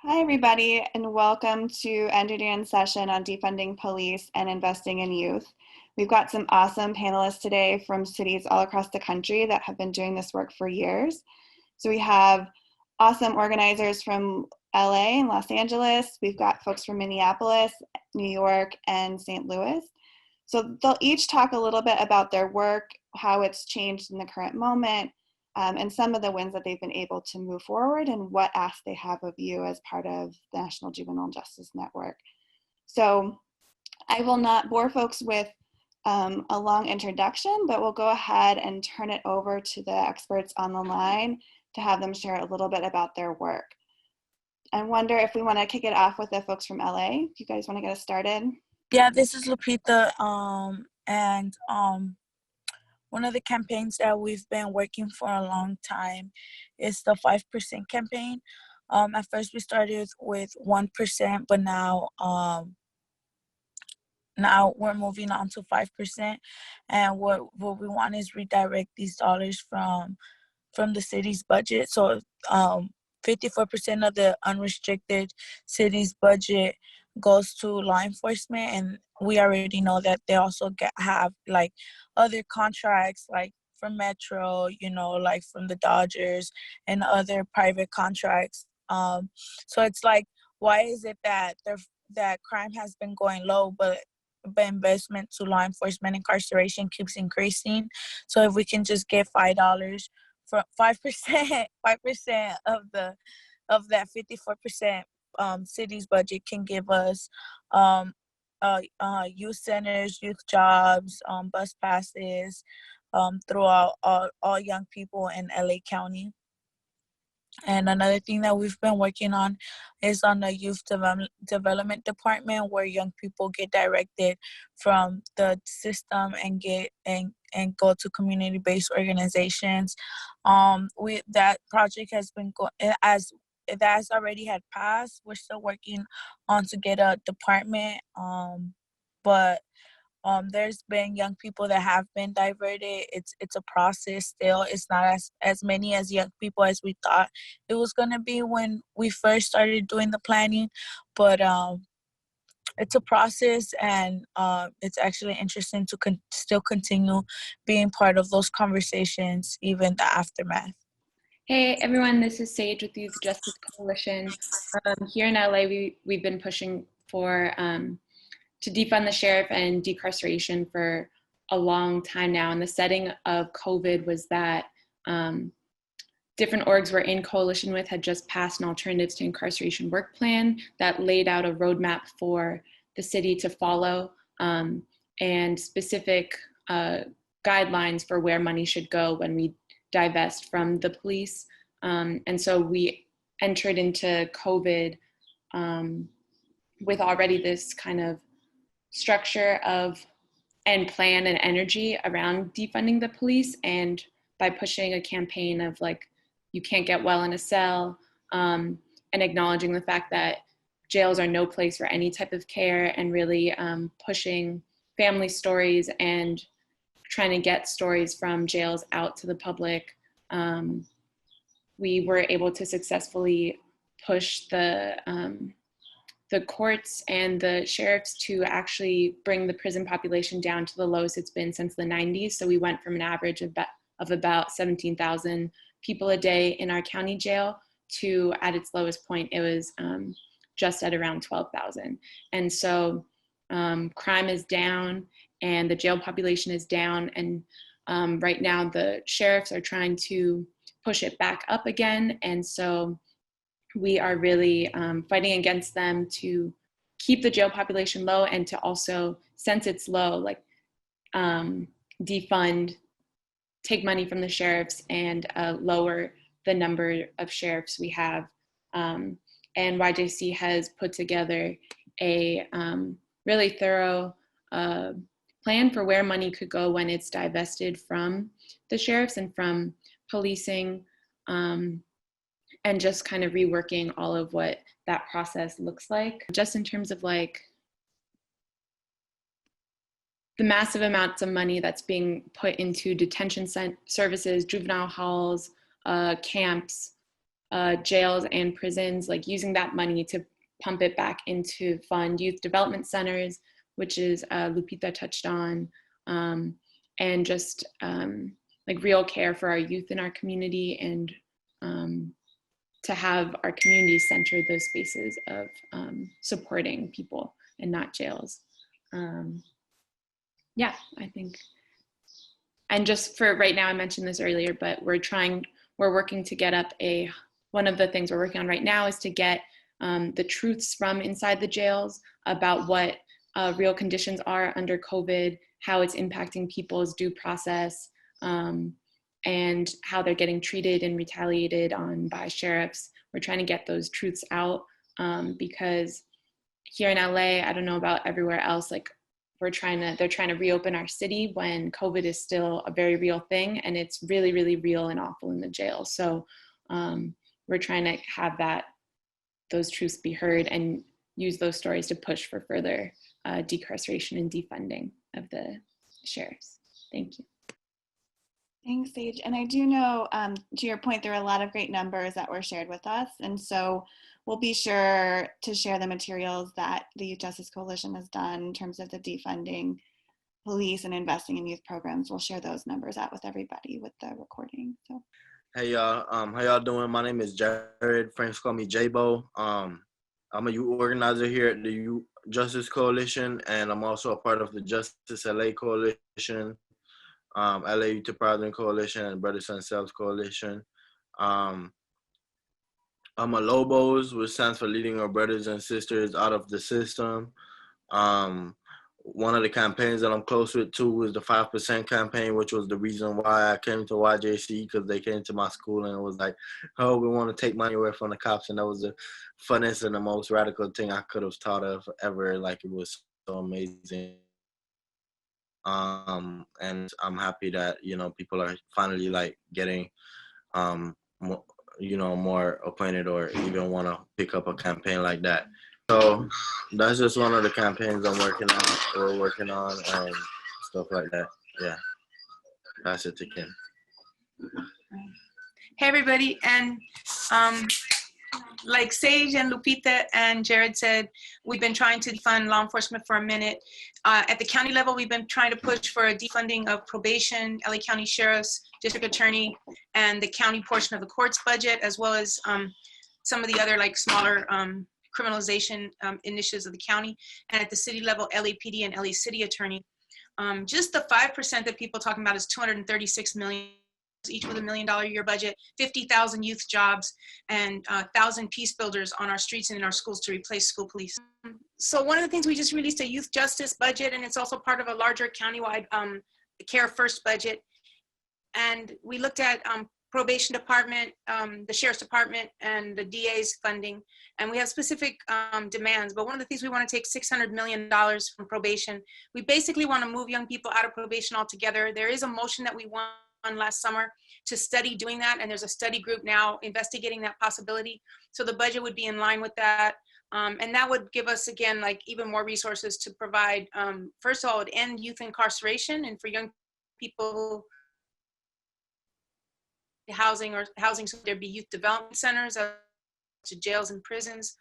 Hi, everybody, and welcome to NJJN session on defunding police and investing in youth. We've got some awesome panelists today from cities all across the country that have been doing this work for years. So we have awesome organizers from LA and Los Angeles. We've got folks from Minneapolis, New York, and St. Louis. So they'll each talk a little bit about their work, how it's changed in the current moment, and some of the wins that they've been able to move forward and what asks they have of you as part of the National Juvenile Justice Network. So I will not bore folks with a long introduction, but we'll go ahead and turn it over to the experts on the line to have them share a little bit about their work. I wonder if we want to kick it off with the folks from LA. If you guys want to get us started. Yeah, this is Lupita, and one of the campaigns that we've been working for a long time is the 5% campaign. At first we started with 1%, but now we're moving on to 5%, and what we want is redirect these dollars from the city's budget. So 54% of the unrestricted city's budget goes to law enforcement, and we already know that they also have like other contracts, like from Metro, like from the Dodgers and other private contracts. So it's like, why is it that that crime has been going low, but investment to law enforcement incarceration keeps increasing? So if we can just get $5 for 5%, 5% of that 54% city's budget can give us youth centers, youth jobs, bus passes throughout all young people in LA County. And another thing that we've been working on is on the youth development department, where young people get directed from the system and go to community-based organizations. That project has been as that has already had passed. We're still working on to get a department, but there's been young people that have been diverted. It's a process still. It's not as many as young people as we thought it was going to be when we first started doing the planning, but it's a process, and it's actually interesting to still continue being part of those conversations, even the aftermath. Hey everyone, this is Sage with Youth Justice Coalition. Here in LA, we've been pushing for to defund the sheriff and decarceration for a long time now. And the setting of COVID was that different orgs we're in coalition with had just passed an Alternatives to Incarceration work plan that laid out a roadmap for the city to follow, and specific guidelines for where money should go when we divest from the police. And so we entered into COVID with already this kind of structure of and plan and energy around defunding the police, and by pushing a campaign of like, you can't get well in a cell, and acknowledging the fact that jails are no place for any type of care, and really pushing family stories and trying to get stories from jails out to the public. We were able to successfully push the courts and the sheriffs to actually bring the prison population down to the lowest it's been since the 90s. So we went from an average of about 17,000 people a day in our county jail to, at its lowest point, it was just at around 12,000. And so crime is down and the jail population is down. And right now the sheriffs are trying to push it back up again. And so we are really fighting against them to keep the jail population low, and to also, since it's low, like defund, take money from the sheriffs, and lower the number of sheriffs we have. And YJC has put together a really thorough plan for where money could go when it's divested from the sheriffs and from policing, and just kind of reworking all of what that process looks like. Just in terms of like the massive amounts of money that's being put into detention services, juvenile halls, camps, jails and prisons, like using that money to pump it back into fund youth development centers, which is Lupita touched on, and just like real care for our youth in our community, and to have our communities center those spaces of supporting people and not jails. Yeah, I think. And just for right now, I mentioned this earlier, but we're working to get up one of the things we're working on right now is to get the truths from inside the jails about what real conditions are under COVID, how it's impacting people's due process, and how they're getting treated and retaliated on by sheriffs. We're trying to get those truths out because here in LA, I don't know about everywhere else, like they're trying to reopen our city when COVID is still a very real thing, and it's really, really real and awful in the jail. So we're trying to have those truths be heard and use those stories to push for further decarceration and defunding of the sheriffs. Thank you. Thanks, Sage. And I do know, to your point, there are a lot of great numbers that were shared with us. And so we'll be sure to share the materials that the Youth Justice Coalition has done in terms of the defunding police and investing in youth programs. We'll share those numbers out with everybody with the recording. So. Hey y'all, how y'all doing? My name is Jared. Friends call me J-Bo. I'm a youth organizer here at the Youth Justice Coalition, and I'm also a part of the Justice LA Coalition, LA Youth Empowering Coalition, and Brothers and Selves Coalition. I'm a Lobos, which stands for Leading Our Brothers and Sisters Out of the System. One of the campaigns that I'm close with too is the 5% campaign, which was the reason why I came to YJC, because they came to my school and it was like, oh, we want to take money away from the cops. And that was the funnest and the most radical thing I could have thought of ever. Like, it was so amazing. And I'm happy that, people are finally like getting, more acquainted or even want to pick up a campaign like that. So that's just one of the campaigns we're working on, and stuff like that. Yeah. Pass it to Kim. Hey everybody, and like Sage and Lupita and Jared said, we've been trying to defund law enforcement for a minute. At the county level, we've been trying to push for a defunding of probation, LA County Sheriff's, District Attorney, and the county portion of the court's budget, as well as some of the other like smaller criminalization initiatives of the county. And at the city level, LAPD and LA City Attorney. Just the 5% that people talking about is $236 million, each with $1 million a year budget, 50,000 youth jobs, and 1,000 peace builders on our streets and in our schools to replace school police. So one of the things, we just released a youth justice budget, and it's also part of a larger countywide Care First budget. And we looked at probation department, the sheriff's department, and the DA's funding. And we have specific demands, but one of the things, we want to take $600 million from probation. We basically want to move young people out of probation altogether. There is a motion that we won last summer to study doing that, and there's a study group now investigating that possibility. So the budget would be in line with that. And that would give us, again, like even more resources to provide, first of all, it would end youth incarceration, and for young people, housing, so there'd be youth development centers to jails and prisons.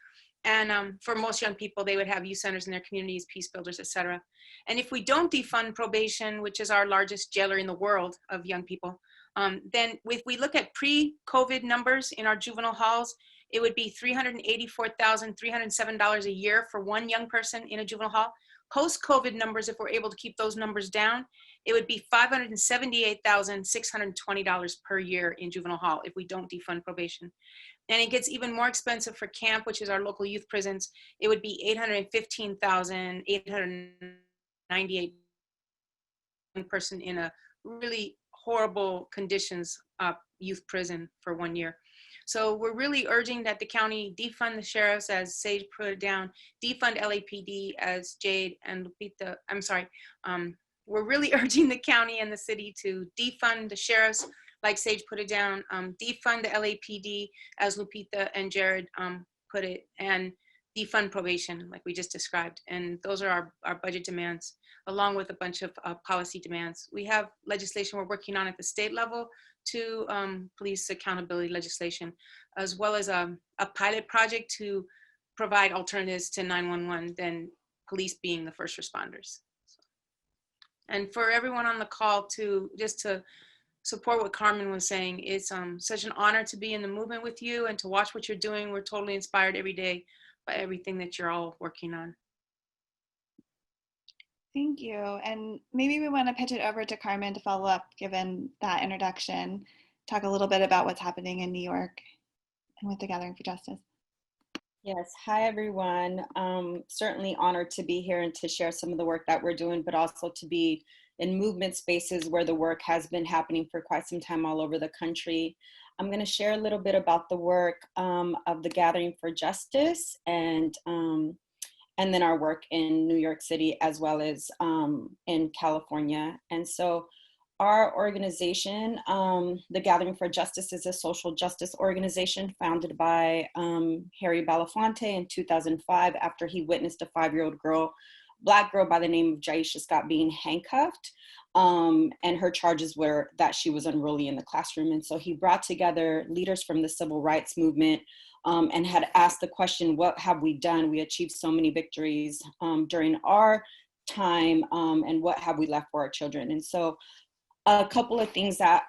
And for most young people, they would have youth centers in their communities, peace builders, etc. And if we don't defund probation, which is our largest jailer in the world of young people, then if we look at pre-COVID numbers in our juvenile halls, it would be $384,307 a year for one young person in a juvenile hall. Post-COVID numbers, if we're able to keep those numbers down, it would be $578,620 per year in juvenile hall if we don't defund probation. And it gets even more expensive for camp, which is our local youth prisons. It would be $815,898 person in a really horrible conditions youth prison for 1 year. So we're really urging that the county defund the sheriffs, as Sage put it down, defund LAPD, as Jade and Lupita, we're really urging the county and the city to defund the sheriffs, like Sage put it down, defund the LAPD, as Lupita and Jared put it, and defund probation, like we just described. And those are our budget demands, along with a bunch of policy demands. We have legislation we're working on at the state level to police accountability legislation, as well as a pilot project to provide alternatives to 911 than police being the first responders. And for everyone on the call just to support what Carmen was saying, it's such an honor to be in the movement with you and to watch what you're doing. We're totally inspired every day by everything that you're all working on. Thank you. And maybe we want to pitch it over to Carmen to follow up, given that introduction, talk a little bit about what's happening in New York and with the Gathering for Justice. Yes, hi everyone. Certainly honored to be here and to share some of the work that we're doing, but also to be in movement spaces where the work has been happening for quite some time all over the country. I'm going to share a little bit about the work of the Gathering for Justice and then our work in New York City as well as in California. And so our organization, the Gathering for Justice, is a social justice organization founded by Harry Belafonte in 2005 after he witnessed a 5-year-old Black girl by the name of Jaisha Scott being handcuffed. And her charges were that she was unruly in the classroom. And so he brought together leaders from the civil rights movement and had asked the question, what have we done? We achieved so many victories during our time, and what have we left for our children? And so a couple of things that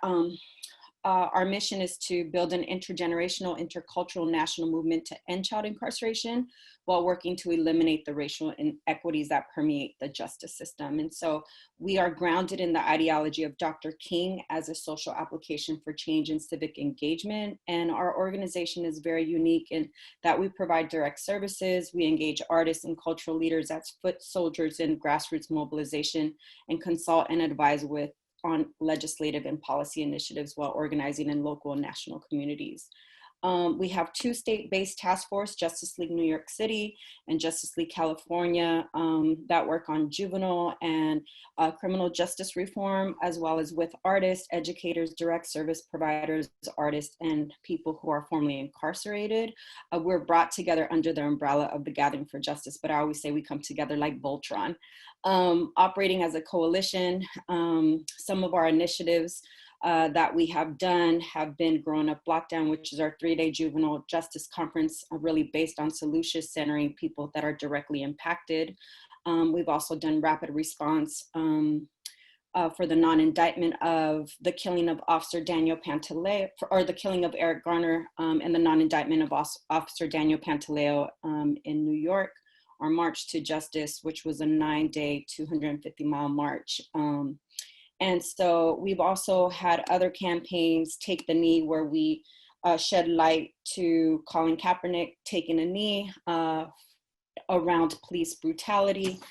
our mission is to build an intergenerational, intercultural national movement to end child incarceration while working to eliminate the racial inequities that permeate the justice system. And so we are grounded in the ideology of Dr. King as a social application for change and civic engagement. And our organization is very unique in that we provide direct services, we engage artists and cultural leaders as foot soldiers in grassroots mobilization, and consult and advise on legislative and policy initiatives while organizing in local and national communities. We have 2 state-based task force, Justice League New York City and Justice League California, that work on juvenile and criminal justice reform, as well as with artists, educators, direct service providers, artists, and people who are formerly incarcerated. We're brought together under the umbrella of the Gathering for Justice, but I always say we come together like Voltron. Operating as a coalition, some of our initiatives that we have done have been Growing Up Lockdown, which is our 3-day juvenile justice conference, really based on solutions centering people that are directly impacted. We've also done rapid response for the non-indictment of the killing of Officer Daniel Pantaleo, or the killing of Eric Garner, and the non-indictment of Officer Daniel Pantaleo in New York. Our March to Justice, which was a 9-day, 250-mile march. And so we've also had other campaigns, Take the Knee, where we shed light to Colin Kaepernick taking a knee around police brutality,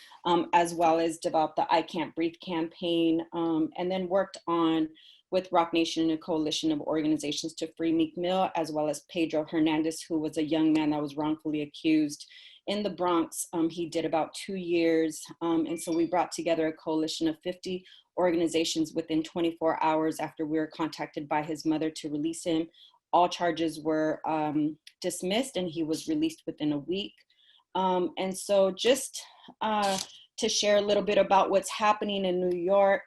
as well as developed the I Can't Breathe campaign, and then worked on with Rock Nation and a coalition of organizations to free Meek Mill, as well as Pedro Hernandez, who was a young man that was wrongfully accused in the Bronx. He did about 2 years. And so we brought together a coalition of 50 organizations within 24 hours after we were contacted by his mother to release him. All charges were dismissed and he was released within a week. And so just to share a little bit about what's happening in New York,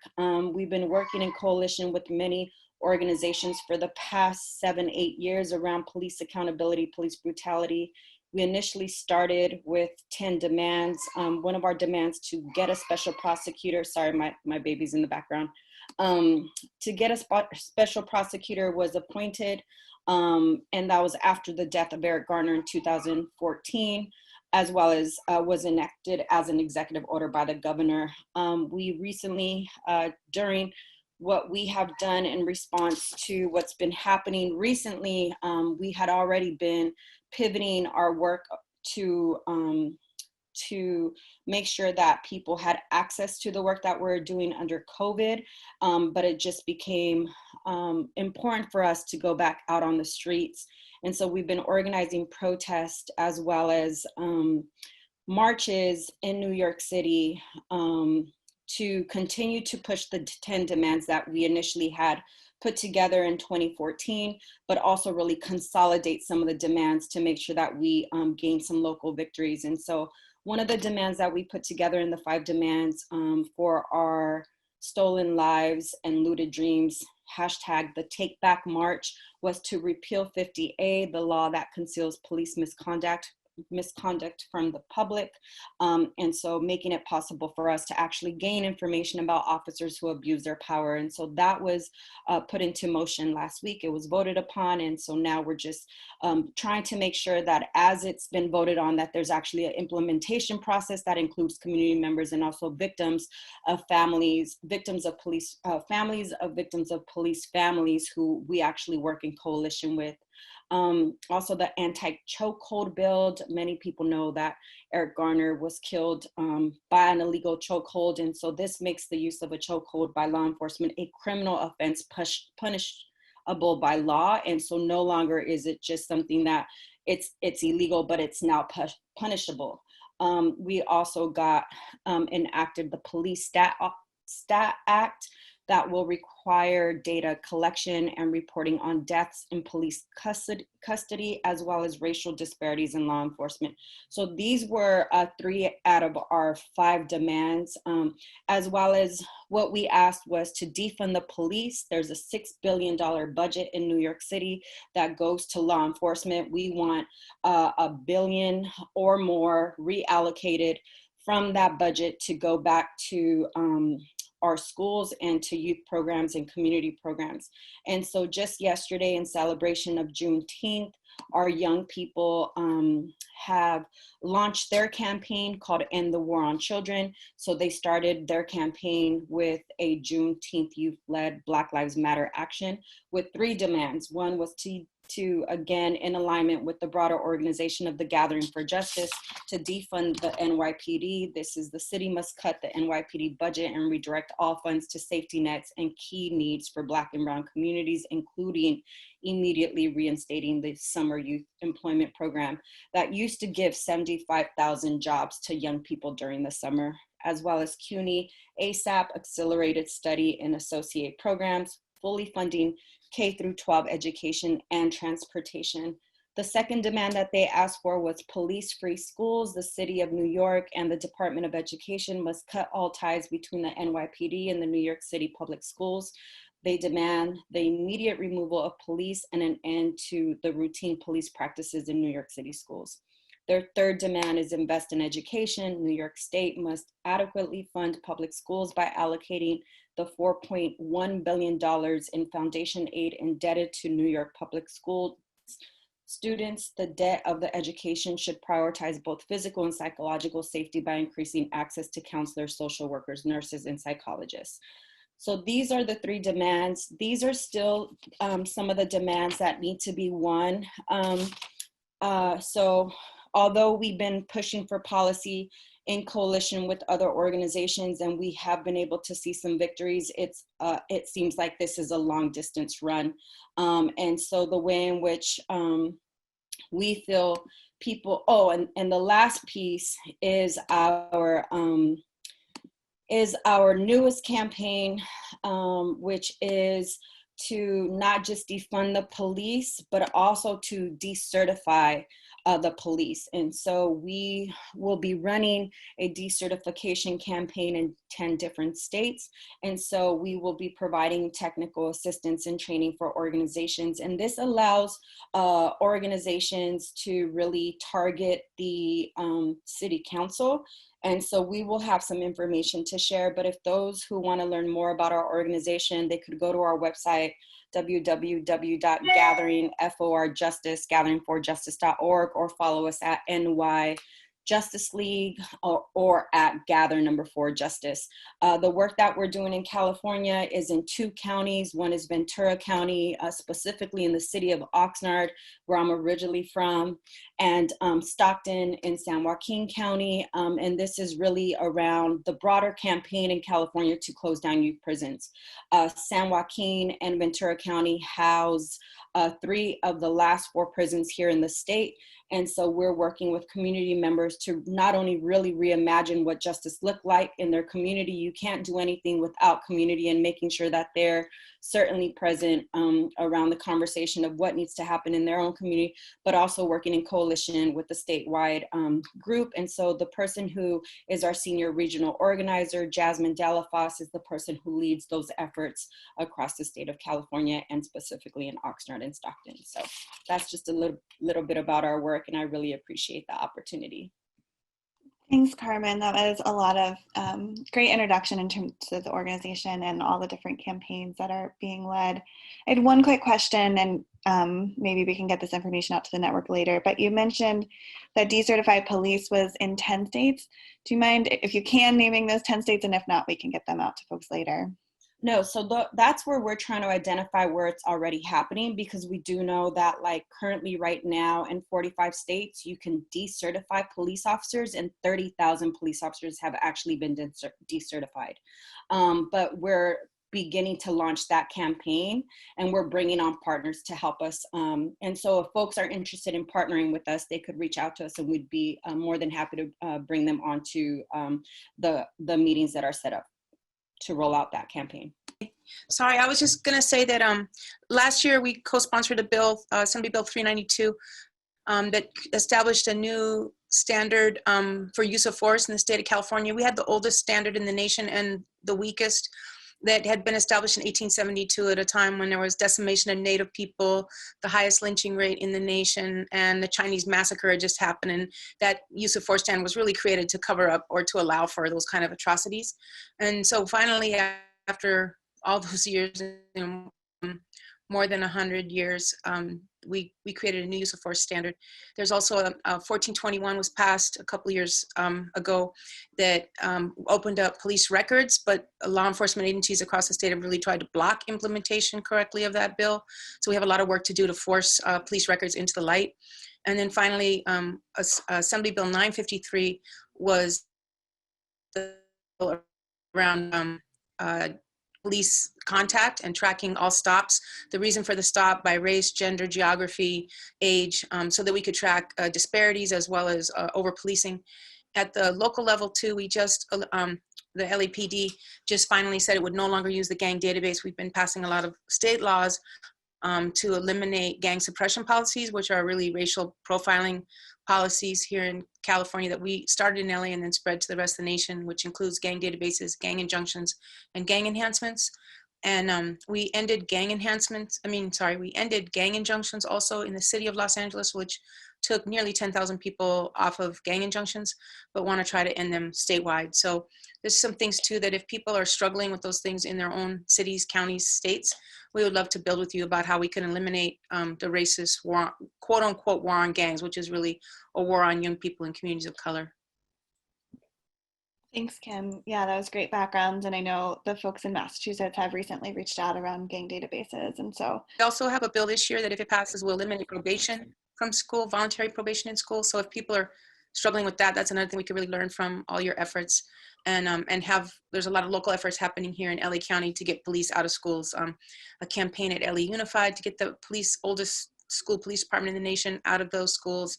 we've been working in coalition with many organizations for the past 7-8 years around police accountability, police brutality. We initially started with 10 demands. One of our demands to get a special prosecutor, sorry, my baby's in the background, to get a special prosecutor was appointed, and that was after the death of Eric Garner in 2014, as well as was enacted as an executive order by the governor. We recently, during what we have done in response to what's been happening recently, we had already been pivoting our work to make sure that people had access to the work that we're doing under COVID, but it just became important for us to go back out on the streets. And so we've been organizing protests as well as marches in New York City to continue to push the 10 demands that we initially had put together in 2014, but also really consolidate some of the demands to make sure that we gain some local victories. And so one of the demands that we put together in the 5 demands for our stolen lives and looted dreams hashtag the Take Back March was to repeal 50A, the law that conceals police misconduct from the public. And so making it possible for us to actually gain information about officers who abuse their power. And so that was put into motion last week. It was voted upon. And so now we're just trying to make sure that as it's been voted on, that there's actually an implementation process that includes community members and also victims of families, victims of police, families of victims of police families who we actually work in coalition with. Also the anti-chokehold bill. Many people know that Eric Garner was killed by an illegal chokehold. And so this makes the use of a chokehold by law enforcement a criminal offense punishable by law. And so no longer is it just something that it's illegal, but it's now punishable. We also got enacted the Police Stat Act that will require data collection and reporting on deaths in police custody, as well as racial disparities in law enforcement. So these were 3 out of our 5 demands, as well as what we asked was to defund the police. There's a $6 billion budget in New York City that goes to law enforcement. We want $1 billion or more reallocated from that budget to go back to our schools and to youth programs and community programs. And so just yesterday, in celebration of Juneteenth, our young people have launched their campaign called End the War on Children. So they started their campaign with a Juneteenth youth-led Black Lives Matter action with 3 demands. One was to again, in alignment with the broader organization of the Gathering for Justice, to defund the NYPD. This is the city must cut the NYPD budget and redirect all funds to safety nets and key needs for Black and Brown communities, including immediately reinstating the summer youth employment program that used to give 75,000 jobs to young people during the summer, as well as CUNY, ASAP, accelerated study and associate programs, fully funding K-12 education and transportation. The second demand that they asked for was police-free schools. The City of New York and the Department of Education must cut all ties between the NYPD and the New York City public schools. They demand the immediate removal of police and an end to the routine police practices in New York City schools. Their third demand is invest in education. New York State must adequately fund public schools by allocating the $4.1 billion in foundation aid indebted to New York public school students. The debt of the education should prioritize both physical and psychological safety by increasing access to counselors, social workers, nurses, and psychologists. So these are the 3 demands. These are still some of the demands that need to be won. So although we've been pushing for policy in coalition with other organizations, and we have been able to see some victories, it seems like this is a long distance run. And so the way in which we feel people, and the last piece is our newest campaign, which is to not just defund the police, but also to decertify the police. And so we will be running a decertification campaign in 10 different states. And so we will be providing technical assistance and training for organizations. And this allows organizations to really target the city council. And so we will have some information to share, but if those who want to learn more about our organization, they could go to our website, www.gatheringforjustice.org, or follow us at NY Justice League or at Gather #4 Justice. The work that we're doing in California is in 2 counties. One is Ventura County, specifically in the city of Oxnard, where I'm originally from, and Stockton in San Joaquin County. And this is really around the broader campaign in California to close down youth prisons. San Joaquin and Ventura County house 3 of the last 4 prisons here in the state. And so we're working with community members to not only really reimagine what justice looked like in their community. You can't do anything without community, and making sure that they're certainly present around the conversation of what needs to happen in their own community, but also working in coalition with the statewide group. And so the person who is our senior regional organizer, Jasmine Delafosse, is the person who leads those efforts across the state of California, and specifically in Oxnard and Stockton. So that's just a little bit about our work, and I really appreciate the opportunity. Thanks, Carmen. That was a lot of great introduction in terms of the organization and all the different campaigns that are being led. I had one quick question, and maybe we can get this information out to the network later, but you mentioned that decertified police was in 10 states. Do you mind, if you can, naming those 10 states, and if not, we can get them out to folks later? No, so that's where we're trying to identify where it's already happening, because we do know that, like, currently right now in 45 states, you can decertify police officers, and 30,000 police officers have actually been decertified. But we're beginning to launch that campaign, and we're bringing on partners to help us. And so if folks are interested in partnering with us, they could reach out to us, and we'd be more than happy to bring them onto the meetings that are set up to roll out that campaign. Sorry, I was just going to say that last year we co-sponsored a bill, Assembly Bill 392, that established a new standard for use of force in the state of California. We had the oldest standard in the nation and the weakest, that had been established in 1872 at a time when there was decimation of Native people, the highest lynching rate in the nation, and the Chinese massacre had just happened. And that use of force stand was really created to cover up or to allow for those kind of atrocities. And so finally, after all those years, more than 100 years, we created a new use of force standard. There's also a 1421 was passed a couple years ago that opened up police records, but law enforcement agencies across the state have really tried to block implementation correctly of that bill. So we have a lot of work to do to force police records into the light. And then finally, Assembly Bill 953 was the bill around police contact and tracking all stops. The reason for the stop by race, gender, geography, age, so that we could track disparities as well as over-policing. At the local level too, we just, the LAPD just finally said it would no longer use the gang database. We've been passing a lot of state laws to eliminate gang suppression policies, which are really racial profiling policies here in California that we started in LA and then spread to the rest of the nation, which includes gang databases, gang injunctions, and gang enhancements. And we ended gang injunctions also in the city of Los Angeles, which took nearly 10,000 people off of gang injunctions, but want to try to end them statewide. So there's some things too that if people are struggling with those things in their own cities, counties, states, we would love to build with you about how we can eliminate the racist war, quote unquote, war on gangs, which is really a war on young people in communities of color. Thanks, Kim. Yeah, that was great background. And I know the folks in Massachusetts have recently reached out around gang databases. And so we also have a bill this year that if it passes will eliminate probation from school, voluntary probation in school. So if people are struggling with that, that's another thing we could really learn from all your efforts. And there's a lot of local efforts happening here in LA County to get police out of schools. A campaign at LA Unified to get the oldest school police department in the nation out of those schools.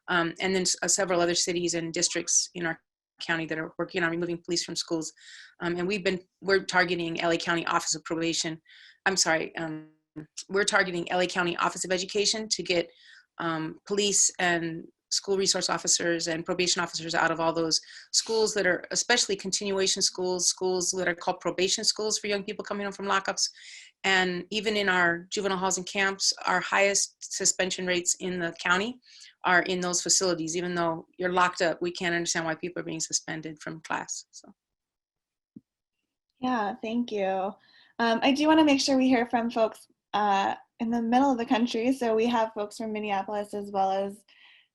And then several other cities and districts in our county that are working on removing police from schools. And we're targeting LA County Office of Probation. We're targeting LA County Office of Education to get police and school resource officers and probation officers out of all those schools that are especially continuation schools, schools that are called probation schools for young people coming home from lockups. And even in our juvenile halls and camps, our highest suspension rates in the county are in those facilities. Even though you're locked up, we can't understand why people are being suspended from class. So. Yeah, thank you. I do want to make sure we hear from folks in the middle of the country. So we have folks from Minneapolis as well as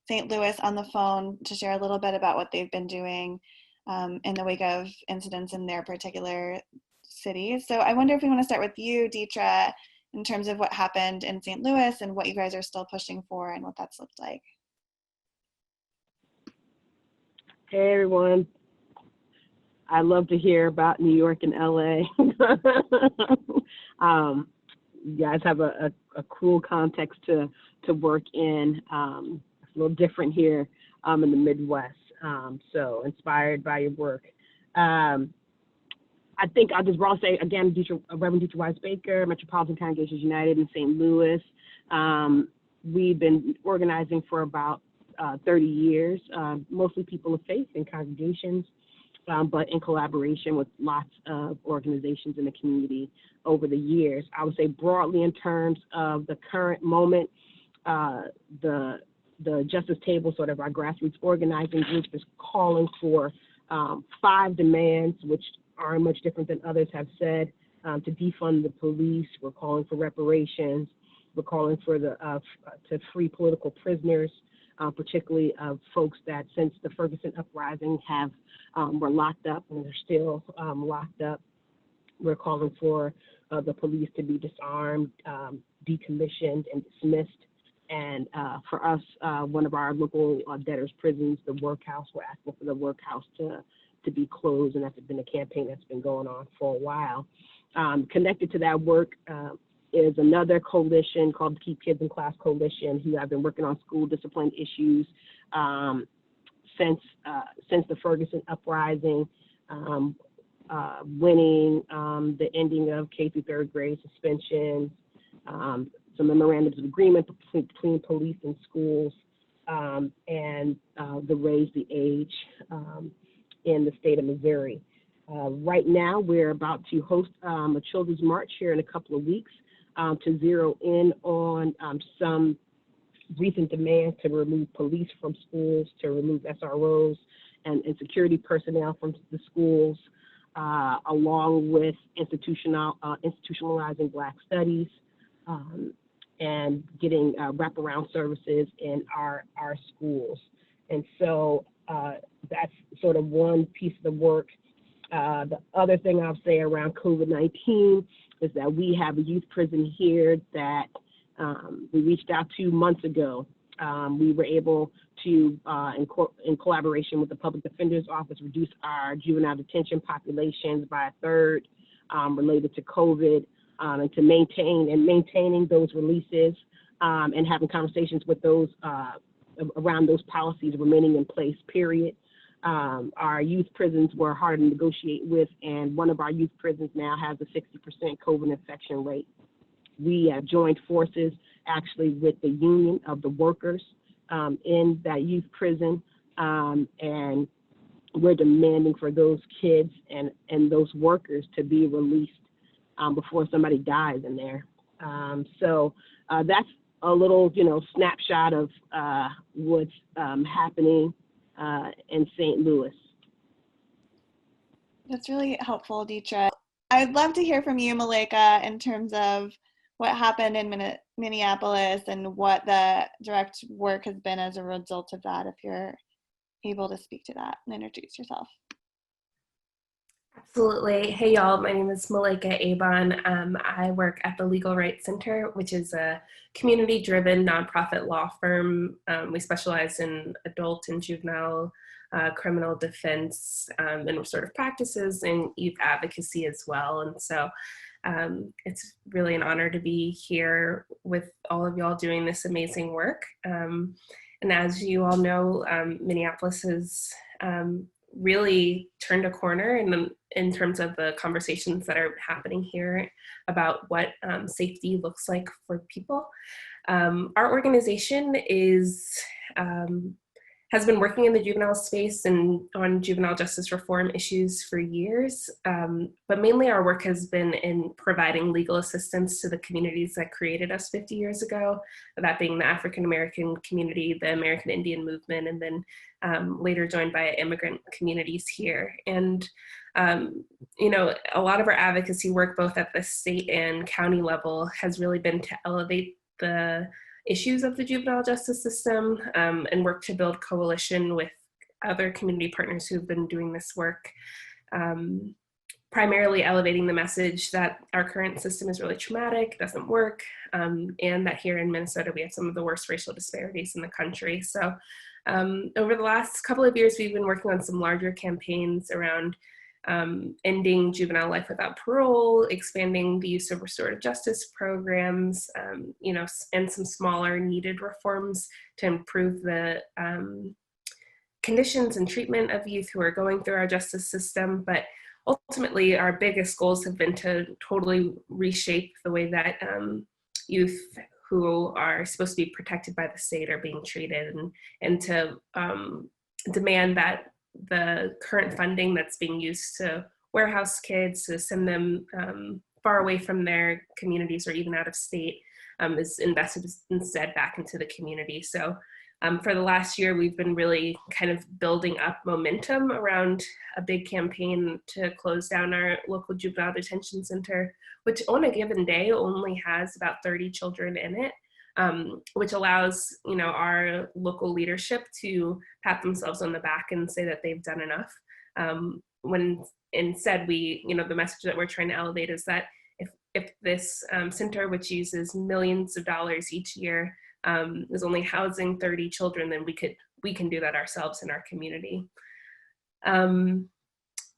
St. Louis on the phone to share a little bit about what they've been doing in the wake of incidents in their particular cities. So I wonder if we want to start with you, Deetra, in terms of what happened in St. Louis and what you guys are still pushing for and what that's looked like. Hey everyone. I love to hear about New York and LA. you guys have a cool context to work in. It's a little different here in the Midwest. So inspired by your work. I think I'll just say again, Reverend Dietrich Wise Baker, Metropolitan Congregations United in St. Louis. We've been organizing for about 30 years, mostly people of faith and congregations, but in collaboration with lots of organizations in the community over the years. I would say broadly in terms of the current moment, the Justice Table, sort of our grassroots organizing group, is calling for 5 demands, which are much different than others have said, to defund the police. We're calling for reparations. We're calling for to free political prisoners, particularly folks that since the Ferguson uprising were locked up and are still locked up. We're calling for the police to be disarmed, decommissioned, and dismissed. And for us, one of our local debtors' prisons, the workhouse, we're asking for the workhouse to be closed, and that's been a campaign that's been going on for a while. Connected to that work is another coalition called the Keep Kids in Class Coalition, who have been working on school discipline issues since the Ferguson uprising, winning the ending of K through 3rd grade suspensions, some memorandums of agreement between police and schools, and the Raise the Age in the state of Missouri. Right now, we're about to host a children's march here in a couple of weeks to zero in on some recent demands to remove police from schools, to remove SROs and security personnel from the schools, along with institutionalizing Black studies, and getting wraparound services in our schools. And so that's sort of one piece of the work. The other thing I'll say around COVID-19 is that we have a youth prison here that we reached out to months ago. We were able to, in collaboration with the Public Defender's Office, reduce our juvenile detention populations by 1/3 related to COVID, and to maintaining those releases and having conversations with those around those policies remaining in place, period. Our youth prisons were hard to negotiate with, and one of our youth prisons now has a 60% COVID infection rate. We joined forces actually with the union of the workers in that youth prison, and we're demanding for those kids and those workers to be released before somebody dies in there. So that's a little, snapshot of what's happening in St. Louis. That's really helpful, Dietrich. I'd love to hear from you, Malika, in terms of what happened in Minneapolis and what the direct work has been as a result of that, if you're able to speak to that and introduce yourself. Absolutely. Hey, y'all. My name is Malika Abon. I work at the Legal Rights Center, which is a community-driven nonprofit law firm. We specialize in adult and juvenile criminal defense and sort of practices and youth advocacy as well. And so it's really an honor to be here with all of y'all doing this amazing work. And as you all know, Minneapolis has really turned a corner in terms of the conversations that are happening here about what safety looks like for people. Our organization has been working in the juvenile space and on juvenile justice reform issues for years, but mainly our work has been in providing legal assistance to the communities that created us 50 years ago, that being the African American community, the American Indian movement, and then later joined by immigrant communities here. And a lot of our advocacy work, both at the state and county level, has really been to elevate the issues of the juvenile justice system and work to build coalition with other community partners who've been doing this work, primarily elevating the message that our current system is really traumatic, doesn't work, and that here in Minnesota we have some of the worst racial disparities in the country. So over the last couple of years, we've been working on some larger campaigns around ending juvenile life without parole, expanding the use of restorative justice programs, you know, and some smaller needed reforms to improve the conditions and treatment of youth who are going through our justice system. But ultimately, our biggest goals have been to totally reshape the way that youth who are supposed to be protected by the state are being treated, and to demand that the current funding that's being used to warehouse kids, to send them far away from their communities or even out of state, is invested instead back into the community. So for the last year, we've been really kind of building up momentum around a big campaign to close down our local juvenile detention center, which on a given day only has about 30 children in it, which allows, you know, our local leadership to pat themselves on the back and say that they've done enough. When instead we, you know, the message that we're trying to elevate is that if this center, which uses millions of dollars each year, is only housing 30 children, then we can do that ourselves in our community.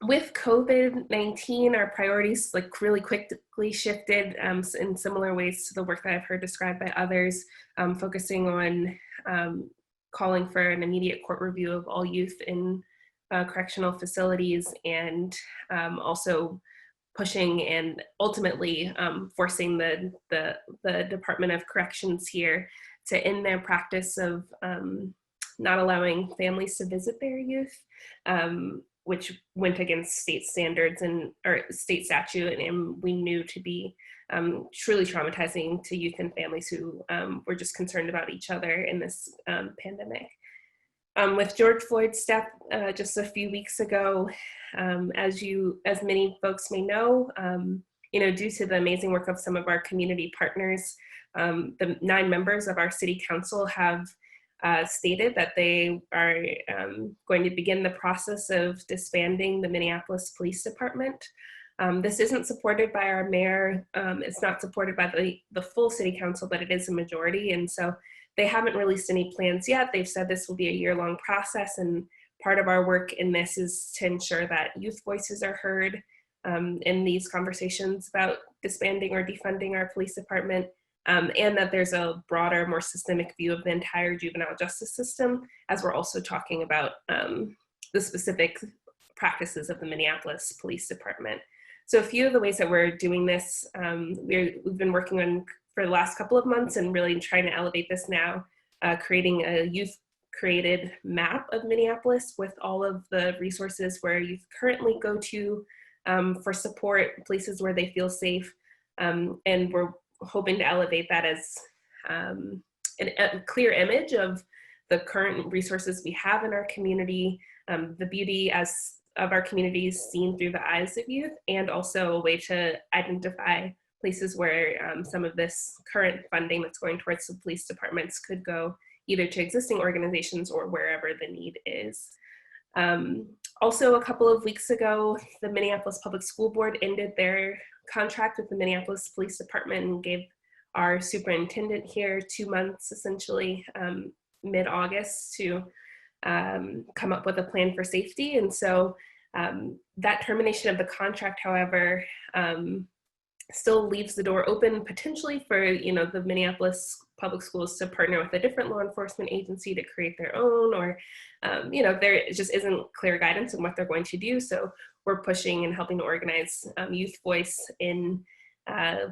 With COVID-19, our priorities like really quickly shifted in similar ways to the work that I've heard described by others, focusing on calling for an immediate court review of all youth in correctional facilities, and also pushing and ultimately forcing the Department of Corrections here to end their practice of not allowing families to visit their youth, which went against state standards or state statute, and we knew to be truly traumatizing to youth and families who were just concerned about each other in this pandemic. With George Floyd's death just a few weeks ago, as many folks may know, you know, due to the amazing work of some of our community partners, the 9 members of our city council have stated that they are going to begin the process of disbanding the Minneapolis Police Department. This isn't supported by our mayor. It's not supported by the full city council, but it is a majority. And so they haven't released any plans yet. They've said this will be a year-long process, and part of our work in this is to ensure that youth voices are heard in these conversations about disbanding or defunding our police department, and that there's a broader, more systemic view of the entire juvenile justice system, as we're also talking about the specific practices of the Minneapolis Police Department. So a few of the ways that we're doing this, we've been working on for the last couple of months and really trying to elevate this now, creating a youth-created map of Minneapolis with all of the resources where youth currently go to for support, places where they feel safe, and we're hoping to elevate that as a clear image of the current resources we have in our community, the beauty of our communities seen through the eyes of youth, and also a way to identify places where some of this current funding that's going towards the police departments could go either to existing organizations or wherever the need is. Also, a couple of weeks ago, the Minneapolis Public School Board ended their contract with the Minneapolis Police Department and gave our superintendent here 2 months, essentially mid-August, to come up with a plan for safety. And so that termination of the contract, however, still leaves the door open potentially for, you know, the Minneapolis Public Schools to partner with a different law enforcement agency to create their own, or, you know, there just isn't clear guidance on what they're going to do. So we're pushing and helping to organize youth voice in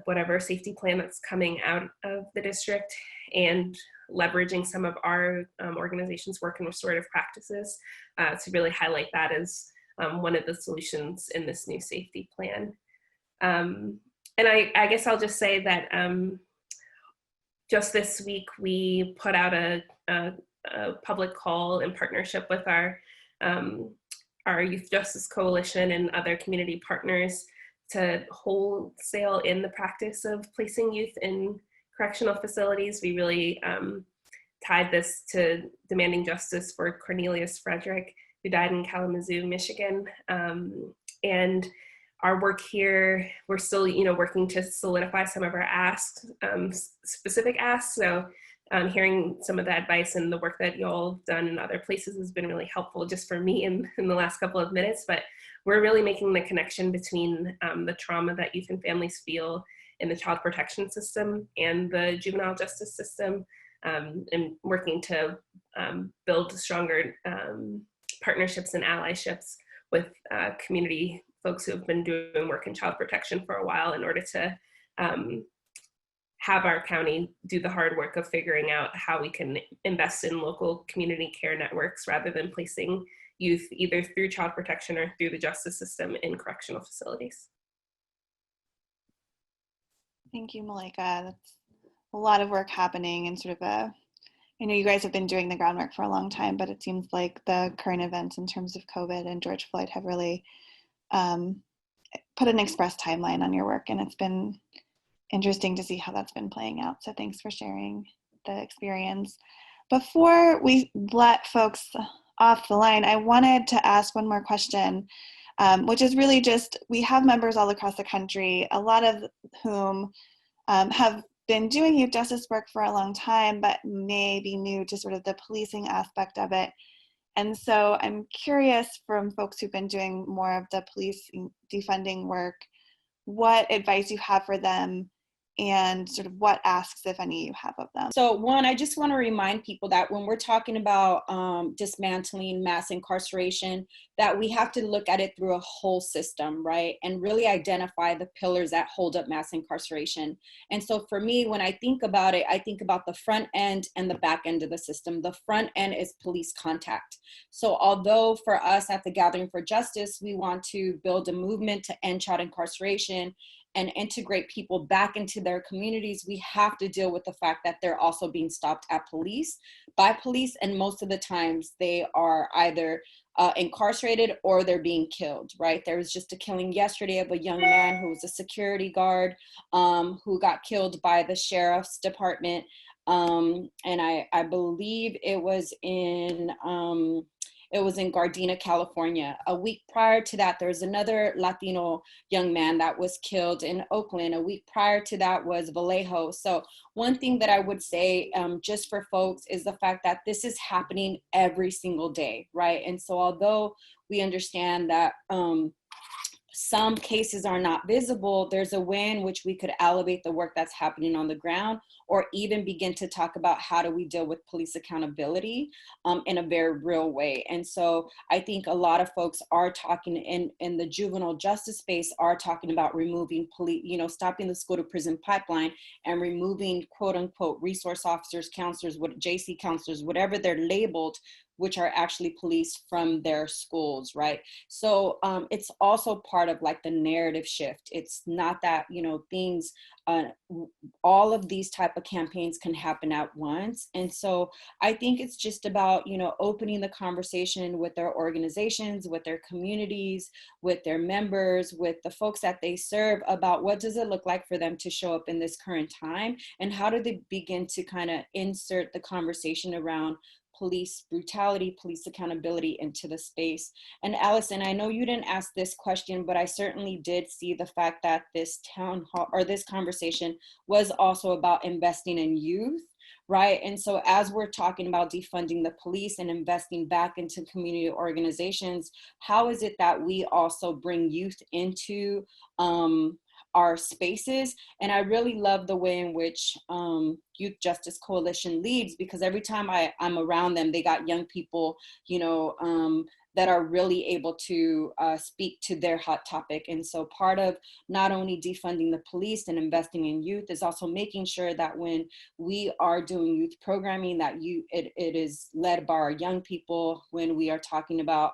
whatever safety plan that's coming out of the district, and leveraging some of our organization's work in restorative practices to really highlight that as one of the solutions in this new safety plan. And I guess I'll just say that just this week we put out a public call in partnership with our Youth Justice Coalition and other community partners to wholesale in the practice of placing youth in correctional facilities. We really tied this to demanding justice for Cornelius Frederick, who died in Kalamazoo, Michigan. And our work here, we're still, you know, working to solidify some of our asks, specific asks. So hearing some of the advice and the work that y'all have done in other places has been really helpful just for me in the last couple of minutes. But we're really making the connection between the trauma that youth and families feel in the child protection system and the juvenile justice system, and working to build stronger partnerships and allyships with community folks who have been doing work in child protection for a while in order to have our county do the hard work of figuring out how we can invest in local community care networks rather than placing youth either through child protection or through the justice system in correctional facilities. Thank you, Malika. That's a lot of work happening and sort of I know you guys have been doing the groundwork for a long time, but it seems like the current events in terms of COVID and George Floyd have really put an express timeline on your work, and it's been interesting to see how that's been playing out. So thanks for sharing the experience. Before we let folks off the line, I wanted to ask one more question, which is really just, we have members all across the country, a lot of whom have been doing youth justice work for a long time, but may be new to sort of the policing aspect of it. And so I'm curious from folks who've been doing more of the police defunding work, what advice you have for them and sort of what asks, if any, you have of them. So one, I just want to remind people that when we're talking about dismantling mass incarceration, that we have to look at it through a whole system, right? And really identify the pillars that hold up mass incarceration. And so for me, when I think about it, I think about the front end and the back end of the system. The front end is police contact. So although for us at the Gathering for Justice, we want to build a movement to end child incarceration and integrate people back into their communities, we have to deal with the fact that they're also being stopped by police, and most of the times they are either incarcerated or they're being killed, right? There was just a killing yesterday of a young man who was a security guard who got killed by the sheriff's department. And I believe it was in Gardena, California. A week prior to that, there was another Latino young man that was killed in Oakland. A week prior to that was Vallejo. So one thing that I would say just for folks is the fact that this is happening every single day, right? And so although we understand that some cases are not visible, there's a way in which we could elevate the work that's happening on the ground, or even begin to talk about how do we deal with police accountability in a very real way. And so I think a lot of folks are talking in the juvenile justice space are talking about removing police, stopping the school to prison pipeline and removing quote unquote resource officers, counselors, JC counselors, whatever they're labeled, which are actually police from their schools, right? So it's also part of like the narrative shift. It's not that, things, all of these type of campaigns can happen at once. And so I think it's just about, opening the conversation with their organizations, with their communities, with their members, with the folks that they serve about what does it look like for them to show up in this current time, and how do they begin to kind of insert the conversation around police brutality, police accountability into the space. And Allison, I know you didn't ask this question, but I certainly did see the fact that this town hall or this conversation was also about investing in youth, right? And so as we're talking about defunding the police and investing back into community organizations, how is it that we also bring youth into our spaces? And I really love the way in which Youth Justice Coalition leads, because every time I'm around them, they got young people, that are really able to speak to their hot topic. And so part of not only defunding the police and investing in youth is also making sure that when we are doing youth programming, that it is led by our young people. When we are talking about,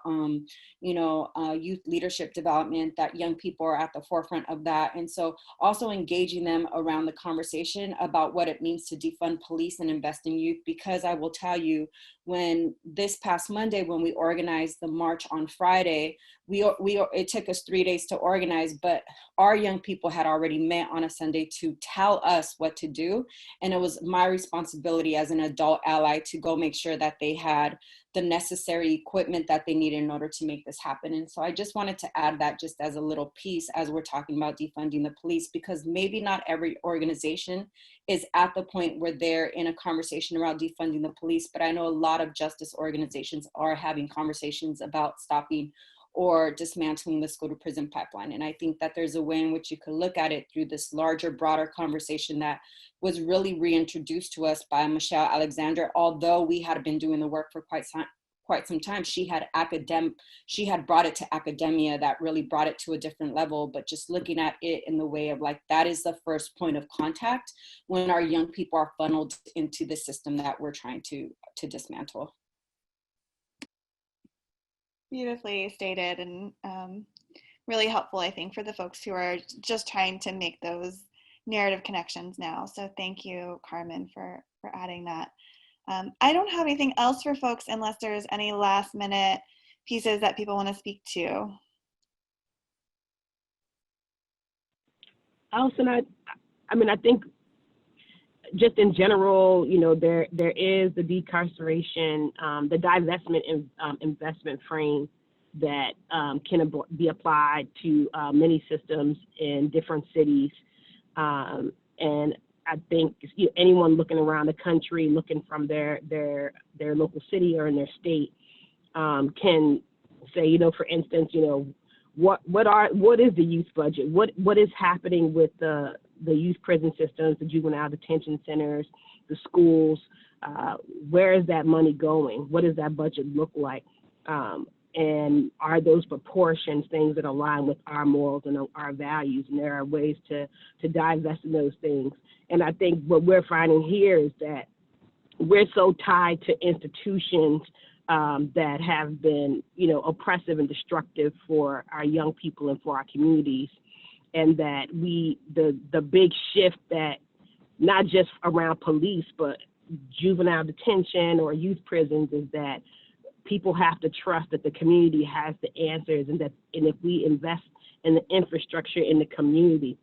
youth leadership development, that young people are at the forefront of that. And so also engaging them around the conversation about what it means to defund police and invest in youth, because I will tell you, when this past Monday, when we organized the march on Friday, it took us 3 days to organize, but our young people had already met on a Sunday to tell us what to do. And it was my responsibility as an adult ally to go make sure that they had the necessary equipment that they needed in order to make this happen. And so I just wanted to add that just as a little piece as we're talking about defunding the police, because maybe not every organization is at the point where they're in a conversation around defunding the police, but I know a lot of justice organizations are having conversations about stopping or dismantling the school to prison pipeline. And I think that there's a way in which you could look at it through this larger, broader conversation that was really reintroduced to us by Michelle Alexander. Although we had been doing the work for quite some time, she had brought it to academia that really brought it to a different level. But just looking at it in the way of like, that is the first point of contact when our young people are funneled into the system that we're trying to dismantle. Beautifully stated, and really helpful, I think, for the folks who are just trying to make those narrative connections now. So thank you, Carmen, for adding that. I don't have anything else for folks unless there's any last minute pieces that people want to speak to. Allison, I think just in general, you know, there is the decarceration, the divestment investment frame that can be applied to many systems in different cities. And I think anyone looking around the country, looking from their local city or in their state, can say, you know, for instance, you know, what is the youth budget? What is happening with the youth prison systems, the juvenile detention centers, the schools? Where is that money going? What does that budget look like? And are those proportions things that align with our morals and our values? And there are ways to divest in those things. And I think what we're finding here is that we're so tied to institutions that have been, you know, oppressive and destructive for our young people and for our communities. And that the big shift that not just around police, but juvenile detention or youth prisons is that people have to trust that the community has the answers, and if we invest in the infrastructure in the community,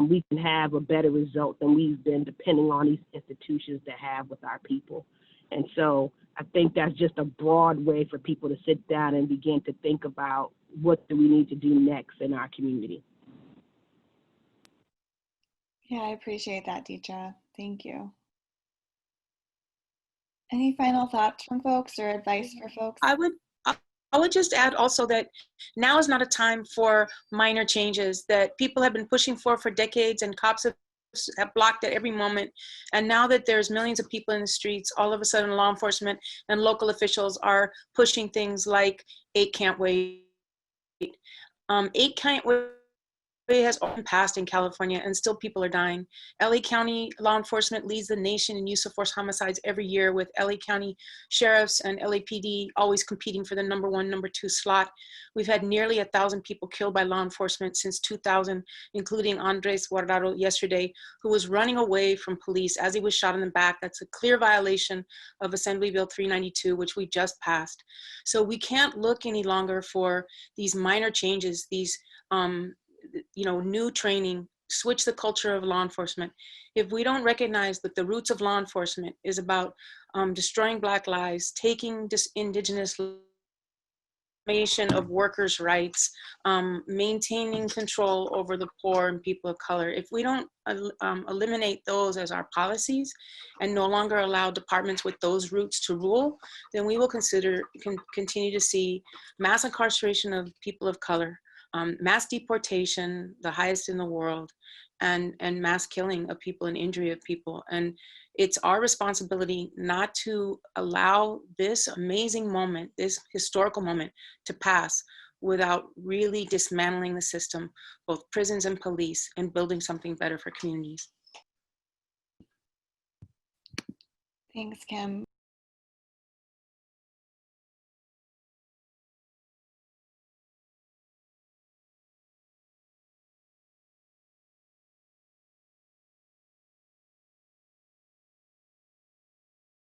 we can have a better result than we've been depending on these institutions to have with our people. And so I think that's just a broad way for people to sit down and begin to think about what do we need to do next in our community. Yeah, I appreciate that, Deetra. Thank you. Any final thoughts from folks or advice for folks? I would just add also that now is not a time for minor changes that people have been pushing for decades, and cops have blocked at every moment. And now that there's millions of people in the streets, all of a sudden law enforcement and local officials are pushing things like 8 Can't Wait. 8 Can't Wait has been passed in California, and still people are dying. LA County law enforcement leads the nation in use of force homicides every year, with LA County sheriffs and LAPD always competing for the number 1, number 2 slot. We've had nearly 1,000 people killed by law enforcement since 2000, including Andres Guardado yesterday, who was running away from police as he was shot in the back. That's a clear violation of Assembly Bill 392, which we just passed. So we can't look any longer for these minor changes, these new training, switch the culture of law enforcement. If we don't recognize that the roots of law enforcement is about destroying Black lives, taking indigenous of workers' rights, maintaining control over the poor and people of color, if we don't eliminate those as our policies and no longer allow departments with those roots to rule, then we will continue to see mass incarceration of people of color, mass deportation, the highest in the world, and mass killing of people and injury of people. And it's our responsibility not to allow this amazing moment, this historical moment, to pass without really dismantling the system, both prisons and police, and building something better for communities. Thanks, Kim.